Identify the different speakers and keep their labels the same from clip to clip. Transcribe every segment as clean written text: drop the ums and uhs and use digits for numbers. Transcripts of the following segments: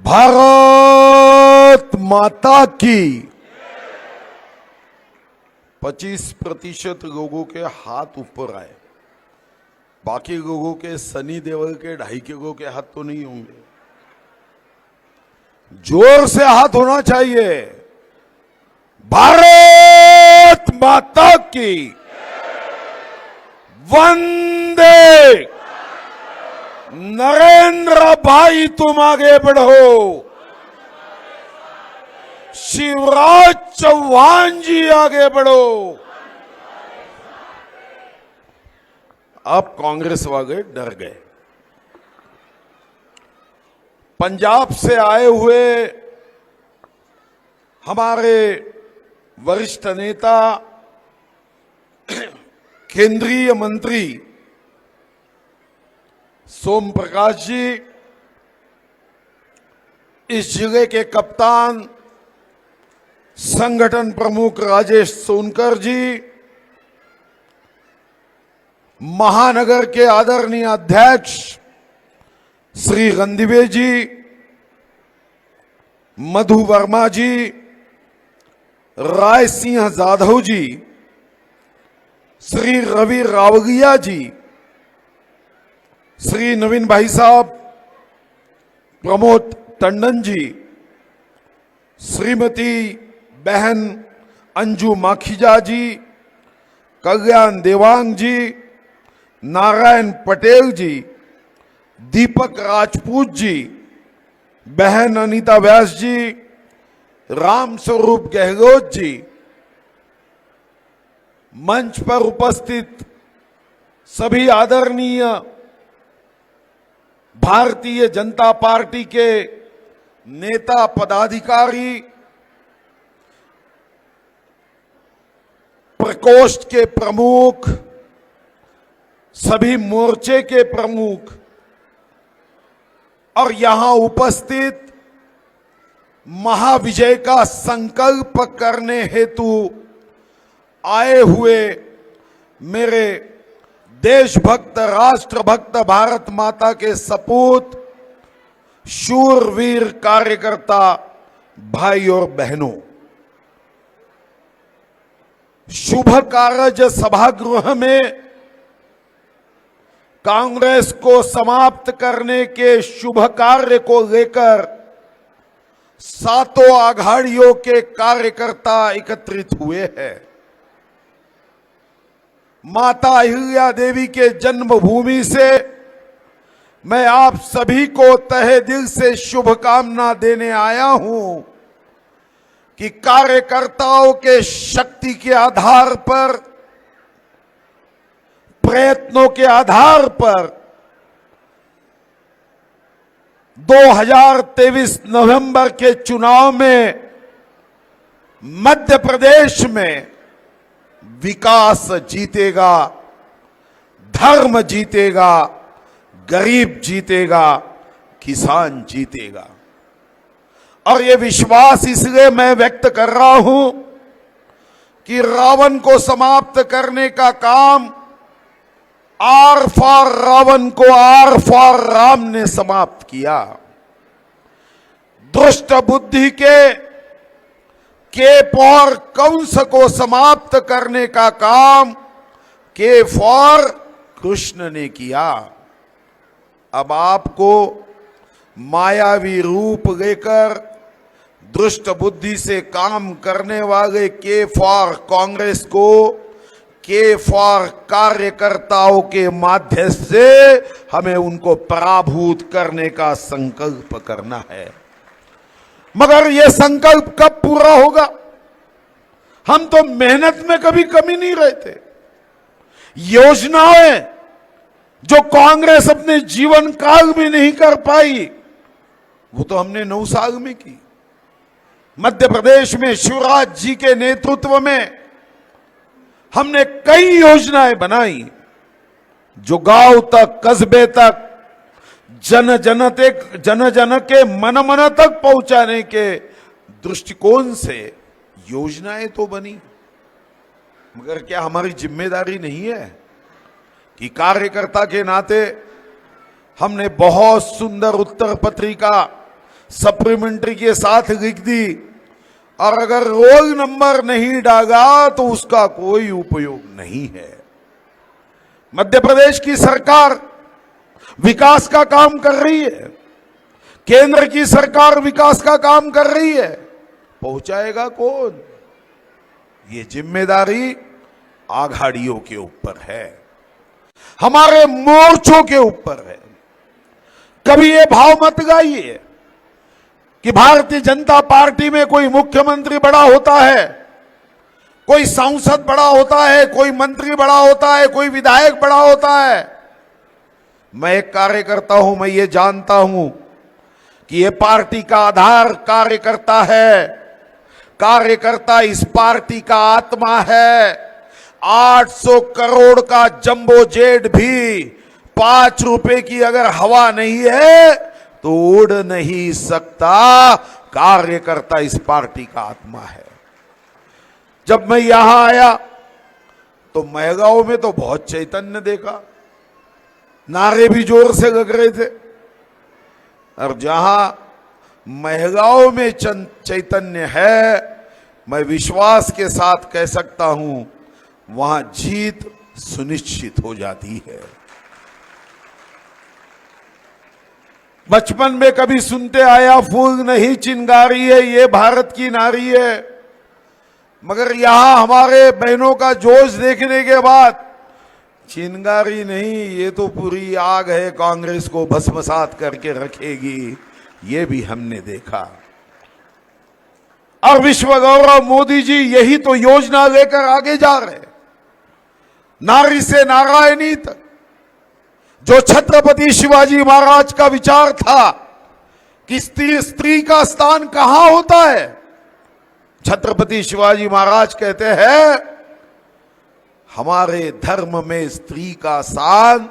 Speaker 1: भारत माता की 25% लोगों के हाथ ऊपर आए, बाकी लोगों के सनी देओल के 2.5 किलो के हाथ तो नहीं होंगे। जोर से हाथ होना चाहिए। भारत माता की वंदे। नरेंद्र भाई तुम आगे बढ़ो, शिवराज चौहान जी आगे बढ़ो। अब कांग्रेस वाले डर गए। पंजाब से आए हुए हमारे वरिष्ठ नेता केंद्रीय मंत्री सोम प्रकाश जी, इस जिले के कप्तान संगठन प्रमुख राजेश सोनकर जी, महानगर के आदरणीय अध्यक्ष श्री रणदिवे जी, मधु वर्मा जी, राय सिंह जाधव जी, श्री रवि रावगिया जी, श्री नवीन भाई साहब, प्रमोद टंडन जी, श्रीमती बहन अंजू माखीजा जी, कल्याण देवांग जी, नारायण पटेल जी, दीपक राजपूत जी, बहन अनीता व्यास जी, राम स्वरूप गहलोत जी, मंच पर उपस्थित सभी आदरणीय भारतीय जनता पार्टी के नेता पदाधिकारी, प्रकोष्ठ के प्रमुख, सभी मोर्चे के प्रमुख और यहां उपस्थित महाविजय का संकल्प करने हेतु आए हुए मेरे देशभक्त, राष्ट्रभक्त, भारत माता के सपूत, शूरवीर कार्यकर्ता भाई और बहनों, शुभ कार्य सभागृह में कांग्रेस को समाप्त करने के शुभ कार्य को लेकर सातों आघाड़ियों के कार्यकर्ता एकत्रित हुए हैं। माता अहिल्या देवी के जन्मभूमि से मैं आप सभी को तहे दिल से शुभकामना देने आया हूं कि कार्यकर्ताओं के शक्ति के आधार पर, प्रयत्नों के आधार पर 2023 नवंबर के चुनाव में मध्य प्रदेश में विकास जीतेगा, धर्म जीतेगा, गरीब जीतेगा, किसान जीतेगा। और ये विश्वास इसलिए मैं व्यक्त कर रहा हूं कि रावण को समाप्त करने का काम आर फॉर रावण को आर फॉर राम ने समाप्त किया। दुष्ट बुद्धि के फॉर कंस को समाप्त करने का काम के फॉर कृष्ण ने किया। अब आपको मायावी रूप लेकर दुष्ट बुद्धि से काम करने वाले के फॉर कांग्रेस को के फॉर कार्यकर्ताओं के माध्यम से हमें उनको पराभूत करने का संकल्प करना है। मगर यह संकल्प कब पूरा होगा? हम तो मेहनत में कभी कमी नहीं रहते। योजनाएं जो कांग्रेस अपने जीवन काल में नहीं कर पाई, वो तो हमने 9 साल में की। मध्य प्रदेश में शिवराज जी के नेतृत्व में हमने कई योजनाएं बनाई जो गांव तक, कस्बे तक, जन जन के मन मन तक पहुंचाने के दृष्टिकोण से योजनाएं तो बनी। मगर क्या हमारी जिम्मेदारी नहीं है कि कार्यकर्ता के नाते हमने बहुत सुंदर उत्तर पत्रिका सप्लीमेंट्री के साथ लिख दी, और अगर रोल नंबर नहीं डाला तो उसका कोई उपयोग नहीं है। मध्य प्रदेश की सरकार विकास का काम कर रही है, केंद्र की सरकार विकास का काम कर रही है, पहुंचाएगा कौन? ये जिम्मेदारी आघाड़ियों के ऊपर है, हमारे मोर्चों के ऊपर है। कभी ये भाव मत गाइए कि भारतीय जनता पार्टी में कोई मुख्यमंत्री बड़ा होता है, कोई सांसद बड़ा होता है, कोई मंत्री बड़ा होता है, कोई विधायक बड़ा होता है। मैं एक कार्यकर्ता हूं, मैं ये जानता हूं कि ये पार्टी का आधार कार्यकर्ता है, कार्यकर्ता इस पार्टी का आत्मा है। 800 करोड़ का जंबो जेट भी 5 रुपए की अगर हवा नहीं है तो उड़ नहीं सकता। कार्यकर्ता इस पार्टी का आत्मा है। जब मैं यहां आया तो महगांव में तो बहुत चैतन्य देखा, नारे भी जोर से लग रहे थे, और जहां महगांव में चैतन्य है, मैं विश्वास के साथ कह सकता हूं वहां जीत सुनिश्चित हो जाती है। बचपन में कभी सुनते आया, फूल नहीं चिंगारी है ये भारत की नारी है, मगर यहां हमारे बहनों का जोश देखने के बाद चिंगारी नहीं, ये तो पूरी आग है, कांग्रेस को भस्मसात करके रखेगी, ये भी हमने देखा। और विश्व गौरव मोदी जी यही तो योजना लेकर आगे जा रहे, नारी से नारायणी तक। जो छत्रपति शिवाजी महाराज का विचार था कि स्त्री का स्थान कहां होता है, छत्रपति शिवाजी महाराज कहते हैं हमारे धर्म में स्त्री का स्थान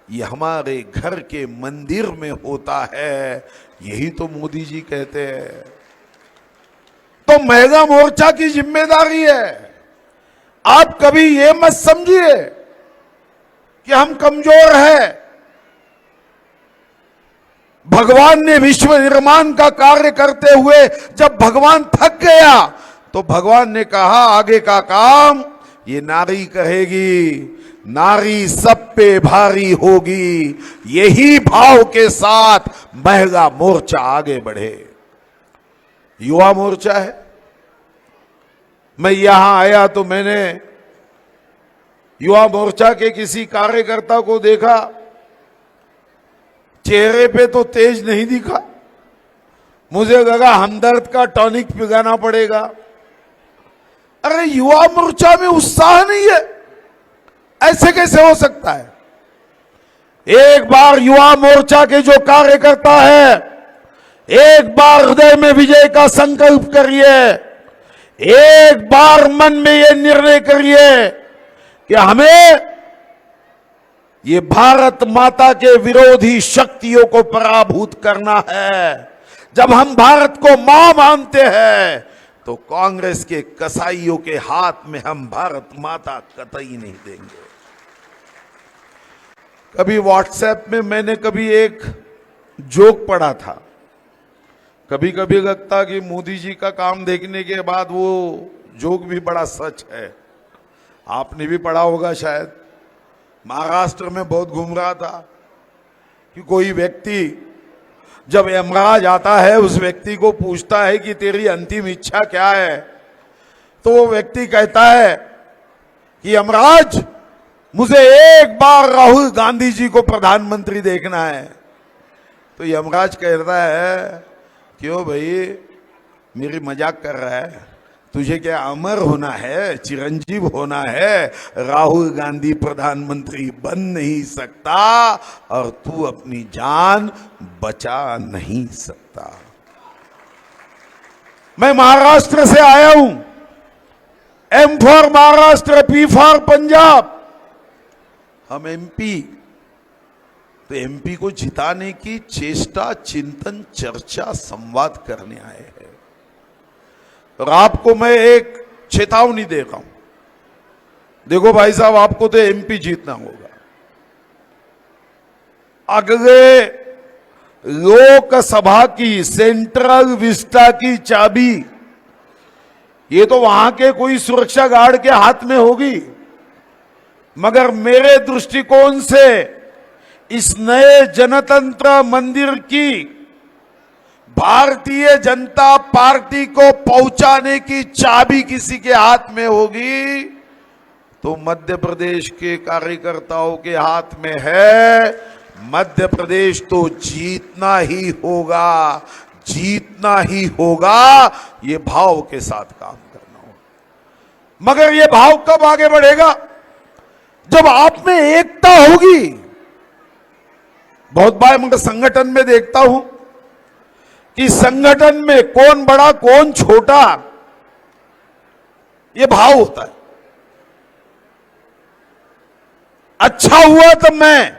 Speaker 1: ये हमारे घर के मंदिर में होता है। यही तो मोदी जी कहते हैं। तो महिला मोर्चा की जिम्मेदारी है। आप कभी ये मत समझिए कि हम कमजोर हैं। भगवान ने विश्व निर्माण का कार्य करते हुए जब भगवान थक गया तो भगवान ने कहा आगे का काम ये नारी कहेगी, नारी सब पे भारी होगी। यही भाव के साथ महिला मोर्चा आगे बढ़े। युवा मोर्चा है। मैं यहां आया तो मैंने युवा मोर्चा के किसी कार्यकर्ता को देखा, चेहरे पे तो तेज नहीं दिखा। मुझे लगा हमदर्द का टॉनिक पिलाना पड़ेगा। अरे युवा मोर्चा में उत्साह नहीं है, ऐसे कैसे हो सकता है? एक बार युवा मोर्चा के जो कार्यकर्ता है, एक बार हृदय में विजय का संकल्प करिए, एक बार मन में यह निर्णय करिए कि हमें ये भारत माता के विरोधी शक्तियों को पराभूत करना है। जब हम भारत को मां मानते हैं तो कांग्रेस के कसाईयों के हाथ में हम भारत माता कतई नहीं देंगे। कभी व्हाट्सएप में मैंने कभी एक जोक पढ़ा था। कभी कभी लगता कि मोदी जी का काम देखने के बाद वो जोक भी बड़ा सच है। आपने भी पढ़ा होगा शायद। महाराष्ट्र में बहुत घूम रहा था कि कोई व्यक्ति जब यमराज आता है उस व्यक्ति को पूछता है कि तेरी अंतिम इच्छा क्या है, तो वो व्यक्ति कहता है कि यमराज मुझे एक बार राहुल गांधी जी को प्रधानमंत्री देखना है। तो यमराज कहता है क्यों भाई, मेरी मजाक कर रहा है? तुझे क्या अमर होना है, चिरंजीव होना है? राहुल गांधी प्रधानमंत्री बन नहीं सकता और तू अपनी जान बचा नहीं सकता। मैं महाराष्ट्र से आया हूं। M for Maharashtra, P for Punjab. हम एमपी, तो एमपी को जिताने की चेष्टा, चिंतन, चर्चा, संवाद करने आए हैं। और आपको मैं एक चेतावनी दे रहा हूं। देखो भाई साहब, आपको तो एमपी जीतना होगा। अगले लोकसभा की सेंट्रल विस्टा की चाबी ये तो वहां के कोई सुरक्षा गार्ड के हाथ में होगी, मगर मेरे दृष्टिकोण से इस नए जनतंत्र मंदिर की भारतीय जनता पार्टी को पहुंचाने की चाबी किसी के हाथ में होगी तो मध्य प्रदेश के कार्यकर्ताओं के हाथ में है। मध्य प्रदेश तो जीतना ही होगा, जीतना ही होगा। ये भाव के साथ काम करना होगा। मगर ये भाव कब आगे बढ़ेगा? जब आप में एकता होगी। बहुत बार मैं संगठन में देखता हूं कि संगठन में कौन बड़ा कौन छोटा, यह भाव होता है। अच्छा हुआ तो मैं,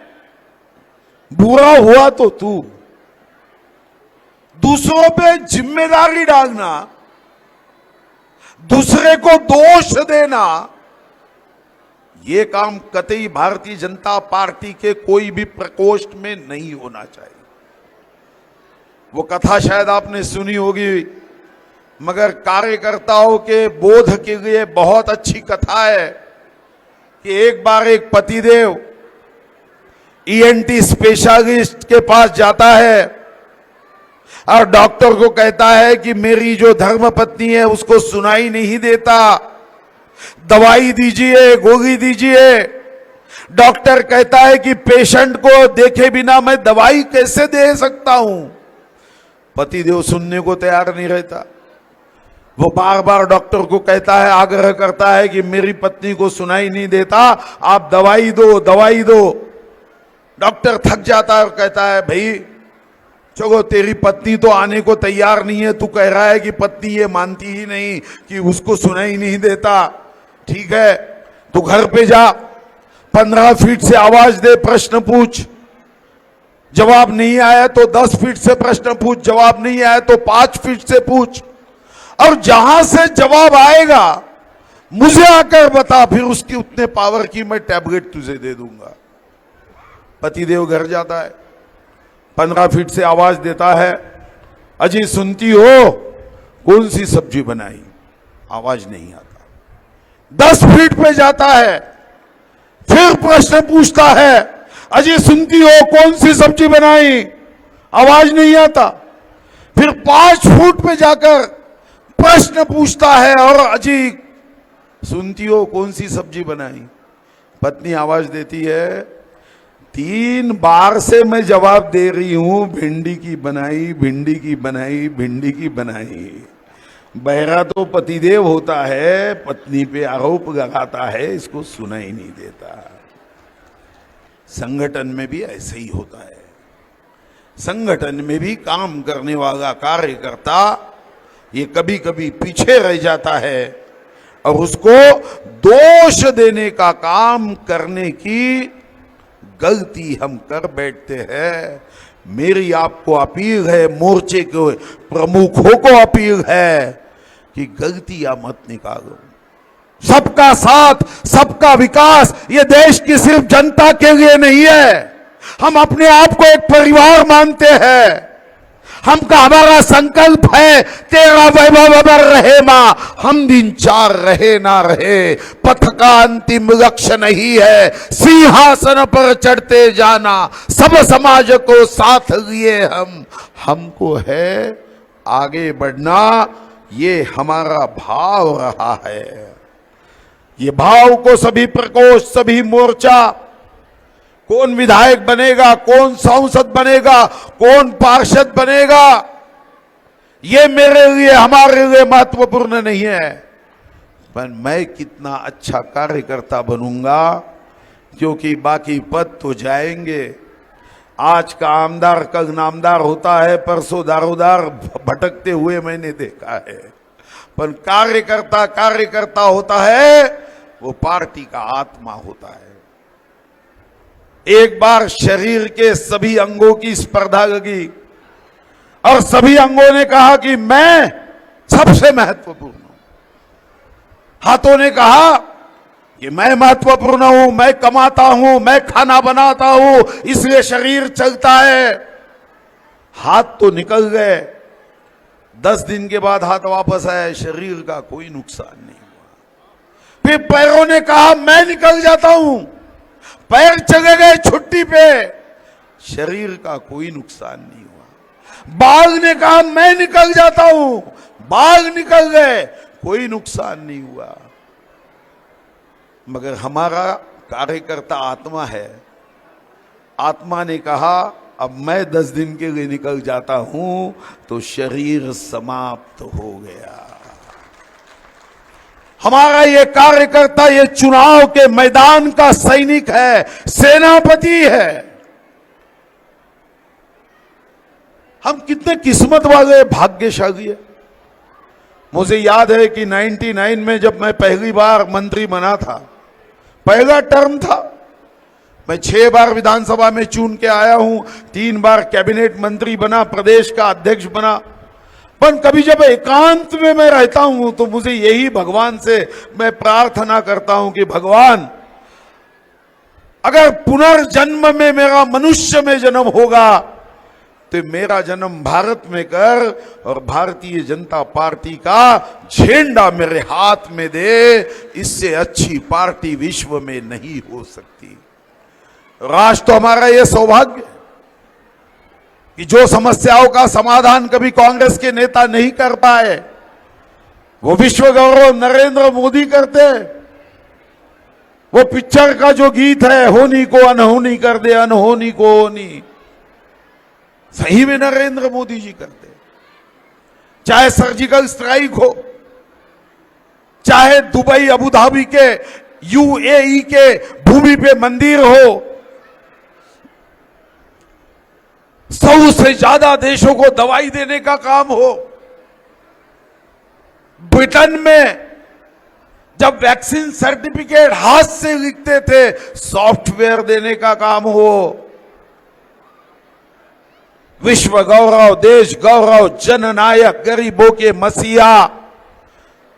Speaker 1: बुरा हुआ तो तू। दूसरों पे जिम्मेदारी डालना, दूसरे को दोष देना, यह काम कतई भारतीय जनता पार्टी के कोई भी प्रकोष्ठ में नहीं होना चाहिए। वो कथा शायद आपने सुनी होगी, मगर कार्यकर्ताओं के बोध के लिए बहुत अच्छी कथा है कि एक बार एक पतिदेव ईएनटी स्पेशलिस्ट के पास जाता है और डॉक्टर को कहता है कि मेरी जो धर्मपत्नी है उसको सुनाई नहीं देता, दवाई दीजिए, गोली दीजिए। डॉक्टर कहता है कि पेशेंट को देखे बिना मैं दवाई कैसे दे सकता हूं। पतिदेव सुनने को तैयार नहीं रहता। वो बार बार डॉक्टर को कहता है, आग्रह करता है कि मेरी पत्नी को सुनाई नहीं देता, आप दवाई दो, दवाई दो। डॉक्टर थक जाता है और कहता है, भाई चलो तेरी पत्नी तो आने को तैयार नहीं है, तू कह रहा है कि पत्नी ये मानती ही नहीं कि उसको सुनाई नहीं देता। ठीक है, तू घर पे जा, 15 फीट से आवाज दे, प्रश्न पूछ, जवाब नहीं आया तो 10 फीट से प्रश्न पूछ, जवाब नहीं आया तो 5 फीट से पूछ, और जहां से जवाब आएगा मुझे आकर बता, फिर उसकी उतने पावर की मैं टैबलेट तुझे दे दूंगा। पतिदेव घर जाता है, 15 फीट से आवाज देता है, अजी सुनती हो, कौन सी सब्जी बनाई? आवाज नहीं आता। 10 फीट पे जाता है, फिर प्रश्न पूछता है, अजी सुनती हो, कौन सी सब्जी बनाई? आवाज नहीं आता। फिर 5 फुट पे जाकर प्रश्न पूछता है और अजी सुनती हो, कौन सी सब्जी बनाई? पत्नी आवाज देती है, 3 बार से मैं जवाब दे रही हूं, भिंडी की बनाई, भिंडी की बनाई, भिंडी की बनाई। बहरा तो पतिदेव होता है, पत्नी पे आरोप लगाता है, इसको सुनाई नहीं देता। संगठन में भी ऐसे ही होता है। संगठन में भी काम करने वाला कार्यकर्ता ये कभी कभी पीछे रह जाता है और उसको दोष देने का काम करने की गलती हम कर बैठते हैं। मेरी आपको अपील है, मोर्चे के प्रमुखों को अपील है कि गलतियां मत निकालो। सबका साथ, सबका विकास ये देश की सिर्फ जनता के लिए नहीं है। हम अपने आप को एक परिवार मानते हैं। हमारा संकल्प है, तेरा वैभव अमर रहे मां, हम दिन 4 रहे ना रहे। पथ का अंतिम लक्ष्य नहीं है सिंहासन पर चढ़ते जाना, सब समाज को साथ लिए हमको है आगे बढ़ना। ये हमारा भाव रहा है। ये भाव को सभी प्रकोष्ठ, सभी मोर्चा, कौन विधायक बनेगा, कौन सांसद बनेगा, कौन पार्षद बनेगा, ये मेरे लिए, हमारे लिए महत्वपूर्ण नहीं है, पर मैं कितना अच्छा कार्यकर्ता बनूंगा, क्योंकि बाकी पद तो जाएंगे। आज का आमदार कल नामदार होता है, परसों दारोदार भटकते हुए मैंने देखा है, पर कार्यकर्ता होता है, वो पार्टी का आत्मा होता है। एक बार शरीर के सभी अंगों की स्पर्धा लगी और सभी अंगों ने कहा कि मैं सबसे महत्वपूर्ण हूं। हाथों ने कहा कि मैं महत्वपूर्ण हूं, मैं कमाता हूं, मैं खाना बनाता हूं, इसलिए शरीर चलता है। हाथ तो निकल गए, 10 दिन के बाद हाथ वापस आया, शरीर का कोई नुकसान नहीं हुआ। फिर पैरों ने कहा मैं निकल जाता हूं, पैर चले गए छुट्टी पे, शरीर का कोई नुकसान नहीं हुआ। बाघ ने कहा मैं निकल जाता हूं, बाघ निकल गए, कोई नुकसान नहीं हुआ। मगर हमारा कार्यकर्ता आत्मा है, आत्मा ने कहा अब मैं 10 दिन के लिए निकल जाता हूं तो शरीर समाप्त हो गया। हमारा ये कार्यकर्ता ये चुनाव के मैदान का सैनिक है, सेनापति है। हम कितने किस्मत वाले भाग्यशाली है। मुझे याद है कि 99 में जब मैं पहली बार मंत्री बना था, पहला टर्म था, मैं 6 बार विधानसभा में चुन के आया हूं, 3 बार कैबिनेट मंत्री बना, प्रदेश का अध्यक्ष बना। पर कभी जब एकांत में मैं रहता हूं तो मुझे यही भगवान से मैं प्रार्थना करता हूं कि भगवान अगर पुनर्जन्म में मेरा मनुष्य में जन्म होगा तो मेरा जन्म भारत में कर और भारतीय जनता पार्टी का झंडा मेरे हाथ में दे। इससे अच्छी पार्टी विश्व में नहीं हो सकती। राष्ट्र तो हमारा यह सौभाग्य कि जो समस्याओं का समाधान कभी कांग्रेस के नेता नहीं कर पाए वो विश्व गौरव नरेंद्र मोदी करते। वो पिक्चर का जो गीत है, होनी को अनहोनी कर दे, अनहोनी को होनी, सही में नरेंद्र मोदी जी करते। चाहे सर्जिकल स्ट्राइक हो, चाहे दुबई अबू धाबी के यूएई के भूमि पे मंदिर हो, 100 से ज्यादा देशों को दवाई देने का काम हो, ब्रिटेन में जब वैक्सीन सर्टिफिकेट हाथ से लिखते थे सॉफ्टवेयर देने का काम हो, विश्व गौरव, देश गौरव, जननायक, गरीबों के मसीहा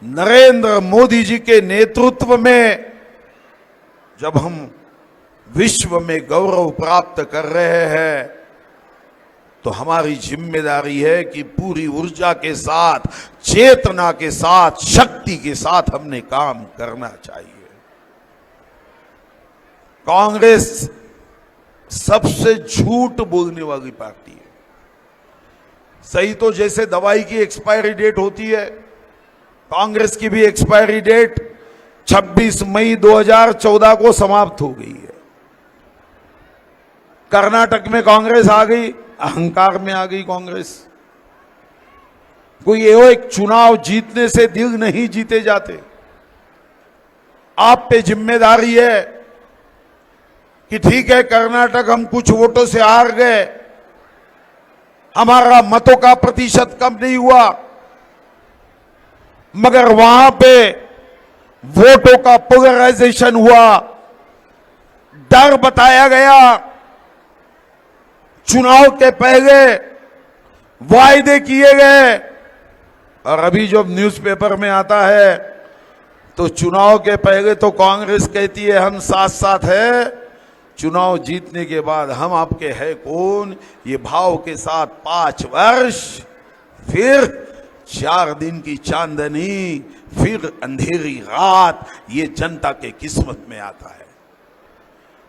Speaker 1: नरेंद्र मोदी जी के नेतृत्व में जब हम विश्व में गौरव प्राप्त कर रहे हैं तो हमारी जिम्मेदारी है कि पूरी ऊर्जा के साथ, चेतना के साथ, शक्ति के साथ हमने काम करना चाहिए। कांग्रेस सबसे झूठ बोलने वाली पार्टी है। सही तो जैसे दवाई की एक्सपायरी डेट होती है, कांग्रेस की भी एक्सपायरी डेट 26 मई 2014 को समाप्त हो गई है। कर्नाटक में कांग्रेस आ गई, अहंकार में आ गई कांग्रेस। कोई एक चुनाव जीतने से दिल नहीं जीते जाते। आप पे जिम्मेदारी है कि ठीक है कर्नाटक हम कुछ वोटों से हार गए, हमारा मतों का प्रतिशत कम नहीं हुआ, मगर वहां पे वोटों का पोलराइजेशन हुआ, डर बताया गया, चुनाव के पहले वायदे किए गए, और अभी जब न्यूज़पेपर में आता है तो चुनाव के पहले तो कांग्रेस कहती है हम साथ साथ है, चुनाव जीतने के बाद हम आपके है कौन, ये भाव के साथ 5 वर्ष, फिर 4 दिन की चांदनी, फिर अंधेरी रात, ये जनता के किस्मत में आता है।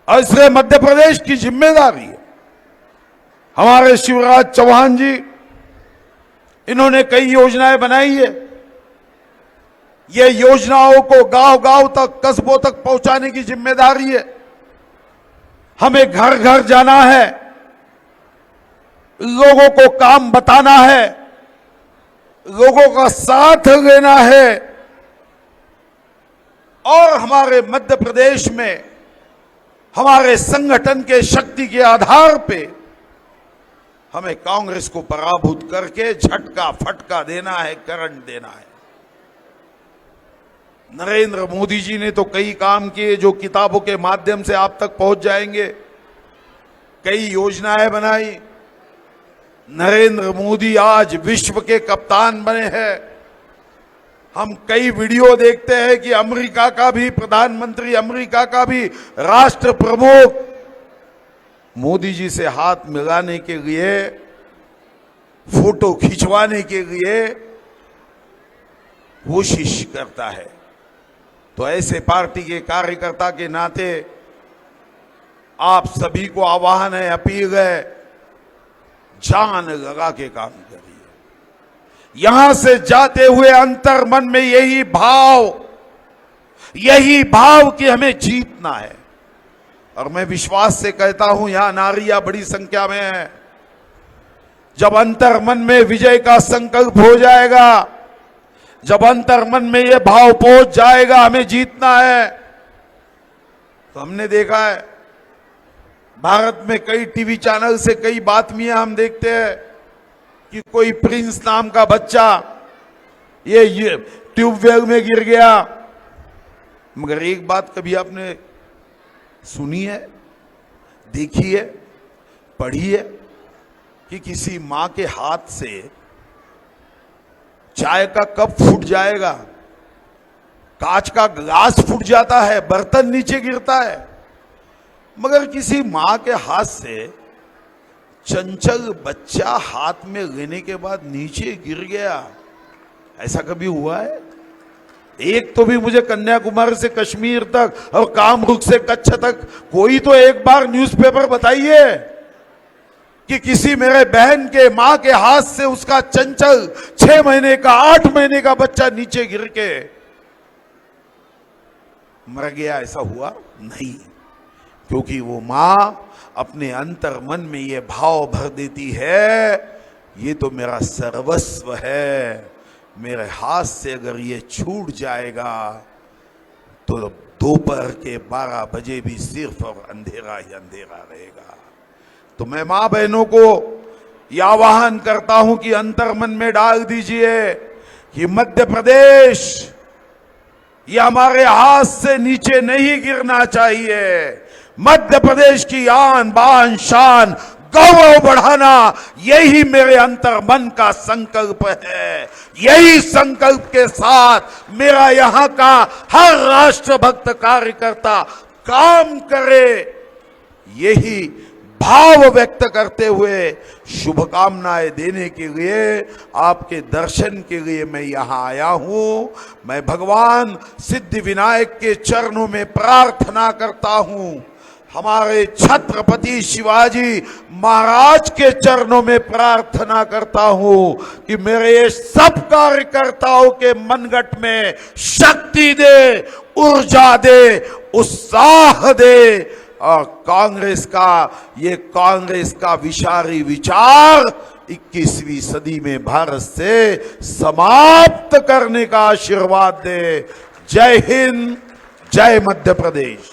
Speaker 1: और इसलिए मध्य प्रदेश की जिम्मेदारी है। हमारे शिवराज चौहान जी, इन्होंने कई योजनाएं बनाई है। ये योजनाओं को गांव-गांव तक, कस्बों तक पहुंचाने की जिम्मेदारी है। हमें घर घर जाना है, लोगों को काम बताना है, लोगों का साथ लेना है, और हमारे मध्य प्रदेश में हमारे संगठन के शक्ति के आधार पे हमें कांग्रेस को पराभूत करके झटका फटका देना है, करंट देना है। नरेंद्र मोदी जी ने तो कई काम किए जो किताबों के माध्यम से आप तक पहुंच जाएंगे। कई योजनाएं बनाई। नरेंद्र मोदी आज विश्व के कप्तान बने हैं। हम कई वीडियो देखते हैं कि अमेरिका का भी प्रधानमंत्री, अमेरिका का भी राष्ट्र प्रमुख मोदी जी से हाथ मिलाने के लिए फोटो खिंचवाने के लिए कोशिश करता है। तो ऐसे पार्टी के कार्यकर्ता के नाते आप सभी को आह्वान है, अपील है, जान लगा के काम करिए। यहां से जाते हुए अंतर मन में यही भाव कि हमें जीतना है। और मैं विश्वास से कहता हूं, यहां नारियां बड़ी संख्या में है। जब अंतर मन में विजय का संकल्प हो जाएगा, जब अंतर मन में यह भाव पहुंच जाएगा हमें जीतना है, तो हमने देखा है भारत में कई टीवी चैनल से कई बातमियां हम देखते हैं कि कोई प्रिंस नाम का बच्चा ये ट्यूबवेल में गिर गया। मगर एक बात कभी आपने सुनी है, देखी है, पढ़ी है कि किसी मां के हाथ से चाय का कप फूट जाएगा, कांच का ग्लास फूट जाता है, बर्तन नीचे गिरता है, मगर किसी मां के हाथ से चंचल बच्चा हाथ में लेने के बाद न्यूचे गिर गया, ऐसा कभी हुआ है? एक तो भी मुझे कन्याकुमारी से कश्मीर तक और कामरूप से कच्छ तक कोई तो एक बार न्यूज़पेपर बताइए कि किसी मेरे बहन के मां के हाथ से उसका चंचल 6 महीने का 8 महीने का बच्चा नीचे गिर के मर गया, ऐसा हुआ नहीं। क्योंकि वो मां अपने अंतर मन में ये भाव भर देती है, ये तो मेरा सर्वस्व है, मेरे हाथ से अगर ये छूट जाएगा तो दोपहर के 12 बजे भी सिर्फ और अंधेरा ही अंधेरा रहेगा। तो मैं मां बहनों को यह आह्वान करता हूं कि अंतर मन में डाल दीजिए कि मध्य प्रदेश ये हमारे हाथ से नीचे नहीं गिरना चाहिए। मध्य प्रदेश की आन बान शान गौरव बढ़ाना, यही मेरे अंतर मन का संकल्प है। यही संकल्प के साथ मेरा यहां का हर राष्ट्रभक्त कार्यकर्ता काम करे, यही भाव व्यक्त करते हुए शुभकामनाएं देने के लिए, आपके दर्शन के लिए मैं यहां आया हूं। मैं भगवान सिद्धि विनायक के चरणों में प्रार्थना करता हूं, हमारे छत्रपति शिवाजी महाराज के चरणों में प्रार्थना करता हूं कि मेरे ये सब कार्यकर्ताओं के मनगट में शक्ति दे, ऊर्जा दे, उत्साह दे, और कांग्रेस का विषारी विचार 21वीं सदी में भारत से समाप्त करने का आशीर्वाद दे। जय हिंद, जय मध्य प्रदेश।